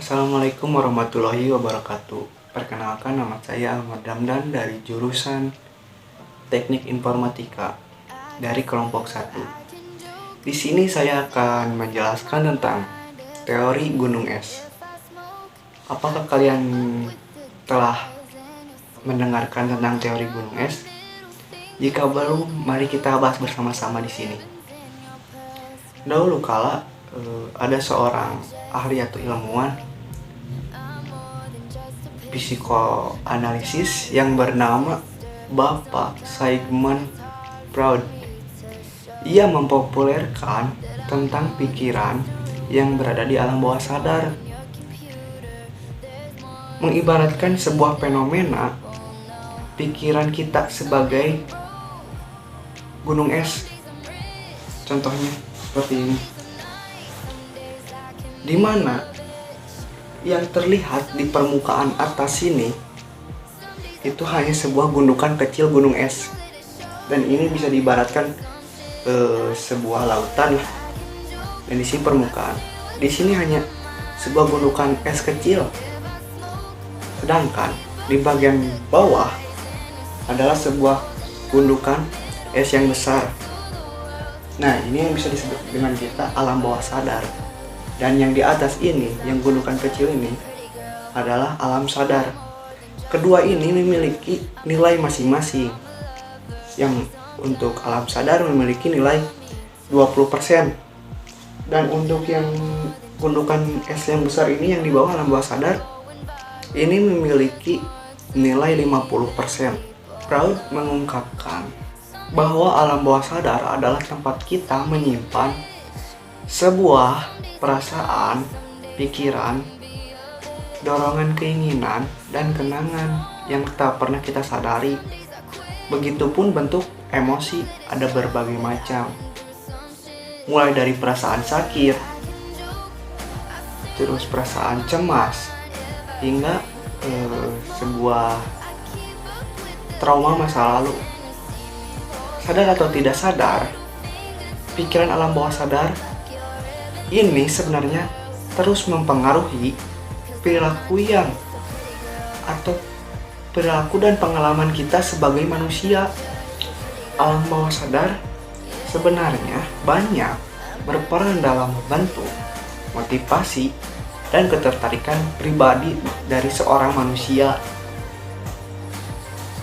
Assalamualaikum warahmatullahi wabarakatuh. Perkenalkan, nama saya Ahmad Damdan dari jurusan Teknik Informatika dari kelompok 1. Di sini saya akan menjelaskan tentang teori gunung es. Apakah kalian telah mendengarkan tentang teori gunung es? Jika belum, mari kita bahas bersama-sama di sini. Dahulu kala ada seorang ahli atau ilmuwan psikoanalisis yang bernama Bapak Sigmund Freud. Ia mempopulerkan tentang pikiran yang berada di alam bawah sadar, mengibaratkan sebuah fenomena pikiran kita sebagai gunung es. Contohnya seperti ini, di mana yang terlihat di permukaan atas sini itu hanya sebuah gundukan kecil gunung es, dan ini bisa diibaratkan sebuah lautan lah. Dan di sini permukaan, di sini hanya sebuah gundukan es kecil, sedangkan di bagian bawah adalah sebuah gundukan es yang besar. Nah, ini yang bisa disebut dengan kita alam bawah sadar. Dan yang di atas ini, yang gundukan kecil ini, adalah alam sadar. Kedua ini memiliki nilai masing-masing. Yang untuk alam sadar memiliki nilai 20%. Dan untuk yang gundukan es yang besar ini, yang di bawah alam bawah sadar, ini memiliki nilai 50%. Freud mengungkapkan bahwa alam bawah sadar adalah tempat kita menyimpan sebuah perasaan, pikiran, dorongan keinginan, dan kenangan yang tak pernah kita sadari. Begitupun bentuk emosi ada berbagai macam, mulai dari perasaan sakit, terus perasaan cemas, hingga sebuah trauma masa lalu. Sadar atau tidak sadar, pikiran alam bawah sadar ini sebenarnya terus mempengaruhi perilaku dan pengalaman kita sebagai manusia. Alam bawah sadar sebenarnya banyak berperan dalam membentuk motivasi dan ketertarikan pribadi dari seorang manusia.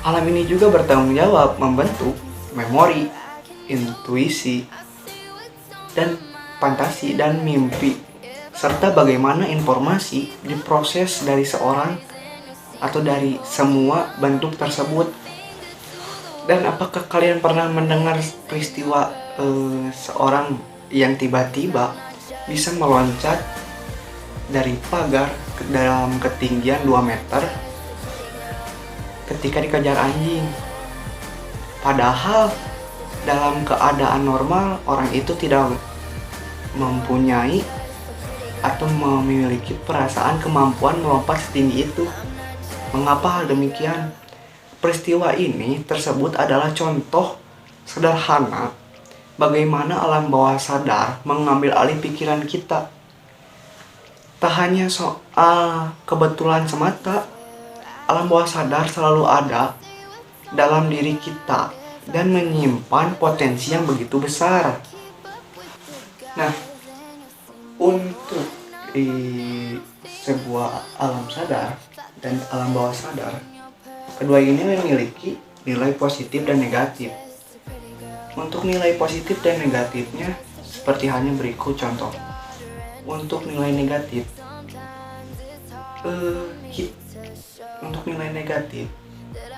Alam ini juga bertanggung jawab membentuk memori, intuisi, dan fantasi dan mimpi, serta bagaimana informasi diproses dari seorang atau dari semua bentuk tersebut. Dan apakah kalian pernah mendengar peristiwa seorang yang tiba-tiba bisa meloncat dari pagar dalam ketinggian 2 meter ketika dikejar anjing? Padahal dalam keadaan normal orang itu tidak mempunyai atau memiliki perasaan kemampuan melompat setinggi itu. Mengapa hal demikian? Peristiwa ini tersebut adalah contoh sederhana bagaimana alam bawah sadar mengambil alih pikiran kita. Tak hanya soal kebetulan semata, alam bawah sadar selalu ada dalam diri kita dan menyimpan potensi yang begitu besar. Nah, untuk sebuah alam sadar dan alam bawah sadar, kedua ini memiliki nilai positif dan negatif. Untuk nilai positif dan negatifnya seperti halnya berikut contoh. Untuk nilai negatif,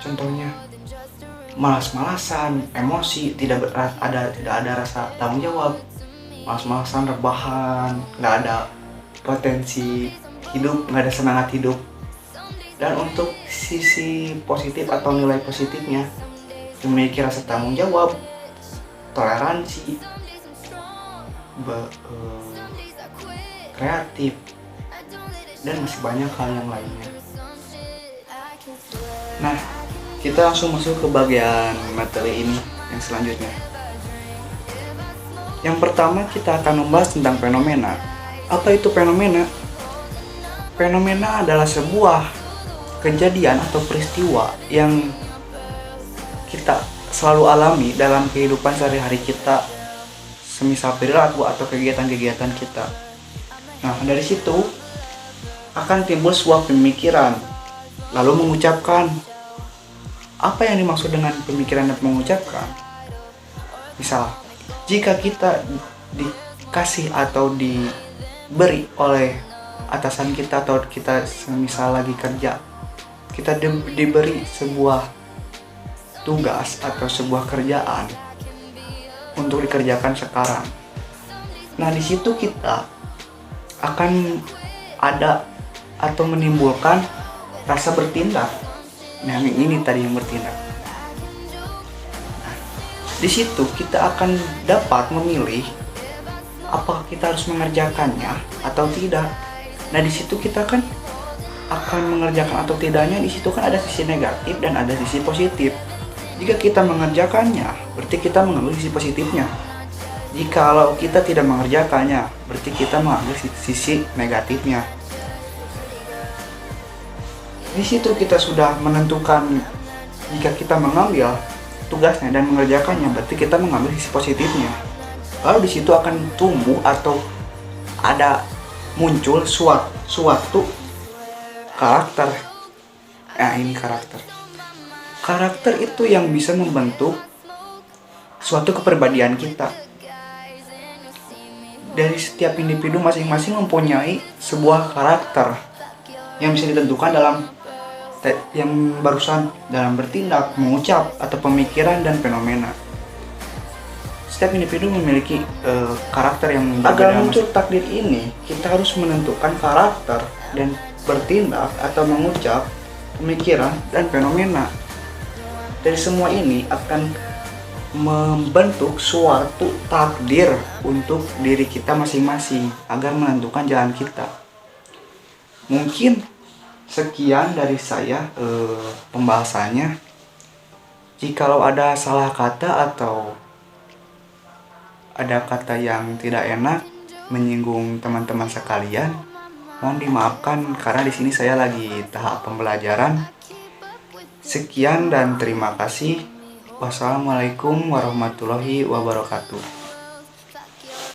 contohnya malas-malasan, emosi, tidak ada rasa tanggung jawab, malas-malasan, rebahan, nggak ada potensi hidup, nggak ada semangat hidup. Dan untuk sisi positif atau nilai positifnya, memiliki rasa tanggung jawab, toleransi, kreatif, dan masih banyak hal yang lainnya. Nah, kita langsung masuk ke bagian materi ini yang selanjutnya. Yang pertama kita akan membahas tentang fenomena. Apa itu fenomena? Fenomena adalah sebuah kejadian atau peristiwa yang kita selalu alami dalam kehidupan sehari-hari kita, semisal perilaku atau kegiatan-kegiatan kita. Nah, dari situ akan timbul sebuah pemikiran, lalu mengucapkan. Apa yang dimaksud dengan pemikiran dan mengucapkan? Misal, jika kita dikasih atau diberi oleh atasan kita atau kita misal lagi kerja, kita diberi sebuah tugas atau sebuah kerjaan untuk dikerjakan sekarang. Nah, di situ kita akan ada atau menimbulkan rasa bertindak. Nah, ini tadi yang bertindak. Nah, di situ kita akan dapat memilih apakah kita harus mengerjakannya atau tidak. Nah, di situ kita kan akan mengerjakan atau tidaknya. Di situ kan ada sisi negatif dan ada sisi positif. Jika kita mengerjakannya, berarti kita mengambil sisi positifnya. Jikalau kita tidak mengerjakannya, berarti kita mengambil sisi negatifnya. Di situ kita sudah menentukan jika kita mengambil tugasnya dan mengerjakannya, berarti kita mengambil sisi positifnya. Lalu di situ akan tumbuh atau ada muncul suatu karakter. Nah, ini karakter. Karakter itu yang bisa membentuk suatu kepribadian kita. Dari setiap individu masing-masing mempunyai sebuah karakter yang bisa ditentukan dalam yang barusan, dalam bertindak, mengucap, atau pemikiran dan fenomena. Setiap individu memiliki karakter yang berbeda. Agar muncul takdir ini, kita harus menentukan karakter dan bertindak atau mengucap, pemikiran dan fenomena. Dari semua ini akan membentuk suatu takdir untuk diri kita masing-masing agar menentukan jalan kita. Mungkin sekian dari saya pembahasannya. Jikalau ada salah kata atau ada kata yang tidak enak menyinggung teman-teman sekalian, mohon dimaafkan karena di sini saya lagi tahap pembelajaran. Sekian dan terima kasih. Wassalamualaikum warahmatullahi wabarakatuh.